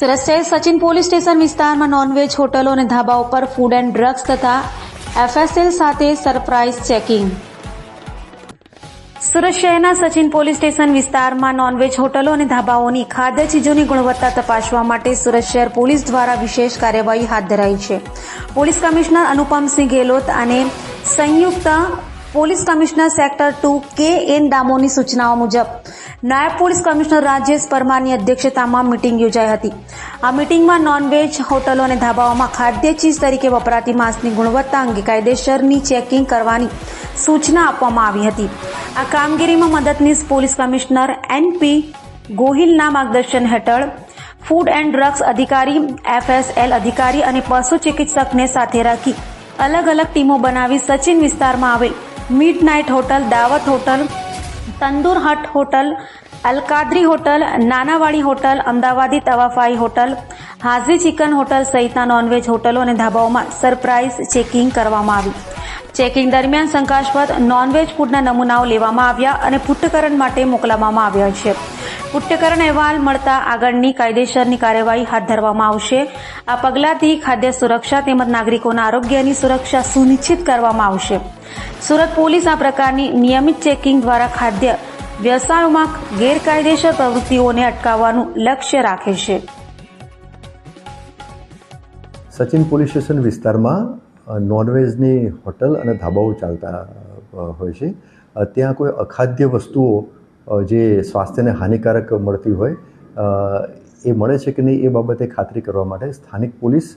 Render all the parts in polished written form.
સુરત શહેર Sachin police station વિસ્તારમાં non veg હોટલો અને ધાબાઓ પર ફૂડ એન્ડ ડ્રગ્સ તથા એફએસએલ સાથે સરપ્રાઇઝ ચેકિંગ. સુરત શહેરના સચિન પોલીસ સ્ટેશન વિસ્તારમાં નોનવેજ હોટલો અને ધાબાઓની ખાદ્ય ચીજોની ગુણવત્તા તપાસવા માટે સુરત શહેર પોલીસ દ્વારા વિશેષ કાર્યવાહી હાથ ધરાઈ છે. પોલીસ કમિશનર અનુપમસિંહ ગેહલોત અને સંયુક્ત પોલીસ કમિશનર સેક્ટર 2 કે.એન. ડામોરની સૂચનાઓ મુજબ નાયબ પોલીસ કમિશનર રાજેશ પરમારની અધ્યક્ષતામાં મીટિંગ યોજાઈ હતી. આ મીટિંગમાં નોનવેજ હોટલો અને ધાબાઓમાં ખાદ્ય ચીજ તરીકે વપરાતી માંસની ગુણવત્તા અંગે કાયદેસરની ચેકિંગ કરવાની સૂચના આપવામાં આવી હતી. આ કામગીરીમાં મદદનીશ પોલીસ કમિશનર એન.પી. ગોહિલના માર્ગદર્શન હેઠળ ફૂડ એન્ડ ડ્રગ્સ અધિકારી, એફએસએલ અધિકારી અને પશુ ચિકિત્સકને સાથે રાખી અલગ અલગ ટીમો બનાવી સચિન વિસ્તારમાં આવેલ મિડનાઇટ હોટલ, દાવત હોટલ, તંદુર હટ હોટલ, અલકાદરી હોટલ, નાનાવાડી હોટલ, અમદાવાદી તવાફાઈ હોટલ, હાજી ચિકન હોટલ સહિતના નોનવેજ હોટલો અને ધાબાઓમાં સરપ્રાઇઝ ચેકિંગ કરવામાં આવી. ચેકિંગ દરમિયાન શંકાસ્પદ નોનવેજ ફૂડના નમૂનાઓ લેવામાં આવ્યા અને પુષ્ટિકરણ માટે મોકલવામાં આવ્યા છે. પુષ્ટિકરણ અહેવાલ મળતા આગળની કાયદેસરની કાર્યવાહી હાથ ધરવામાં આવશે. આ પગલાંથી ખાદ્ય સુરક્ષા તેમજ નાગરિકોના આરોગ્યની સુરક્ષા સુનિશ્ચિત કરવામાં આવશે. સુરત પોલીસ આ પ્રકારની નિયમિત ચેકિંગ દ્વારા ખાદ્ય વ્યવસાયોમાં ગેરકાયદેસર પ્રવૃત્તિઓને અટકાવવાનું લક્ષ્ય રાખે છે. સચિન પોલીસ સ્ટેશન વિસ્તારમાં નોનવેજની હોટલ અને ધાબાઓ ચાલતા હોય છે. ત્યાં કોઈ અખાદ્ય વસ્તુઓ જે સ્વાસ્થ્યને હાનિકારક મળતી હોય એ મળે છે કે નહીં એ બાબતે ખાતરી કરવા માટે સ્થાનિક પોલીસ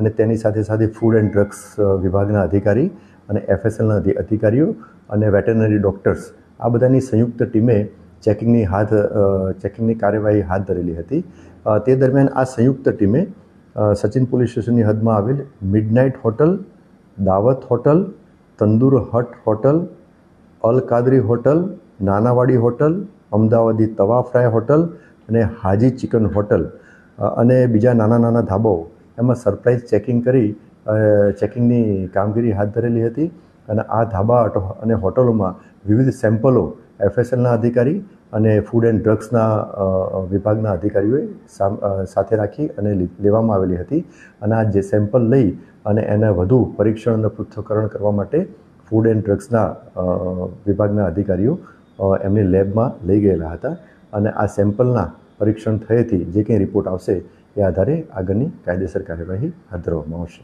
અને તેની સાથે સાથે ફૂડ એન્ડ ડ્રગ્સ વિભાગના અધિકારી અને એફએસએલના અધિકારીઓ અને વેટરનરી ડૉક્ટર્સ આ બધાની સંયુક્ત ટીમે ચેકિંગની કાર્યવાહી હાથ ધરેલી હતી. તે દરમિયાન આ સંયુક્ત ટીમે સચિન પોલીસ સ્ટેશનની હદમાં આવેલ મિડનાઇટ હોટલ, દાવત હોટલ, તંદુર હટ હોટલ, અલ કાદરી હોટલ, નાનાવાડી હોટલ, અમદાવાદી તવા ફ્રાય હોટલ અને હાજી ચિકન હોટલ અને બીજા નાના નાના ધાબાઓ એમાં સરપ્રાઇઝ ચેકિંગ કરી ચેકિંગની કામગીરી હાથ ધરેલી હતી. અને આ ધાબા અને હોટલોમાં વિવિધ સેમ્પલો એફએસએલના અધિકારી અને ફૂડ એન્ડ ડ્રગ્સના વિભાગના અધિકારીઓએ સાથે રાખી અને લેવામાં આવેલી હતી. અને આ જે સેમ્પલ લઈ અને એના વધુ પરીક્ષણ અને પૃથ્થકરણ કરવા માટે ફૂડ એન્ડ ડ્રગ્સના વિભાગના અધિકારીઓ એમની લેબમાં લઈ ગયેલા હતા. અને આ સેમ્પલના પરીક્ષણ થયેથી જે કંઈ રિપોર્ટ આવશે એ આધારે આગળની કાયદેસર કાર્યવાહી હાથ ધરવામાં આવશે.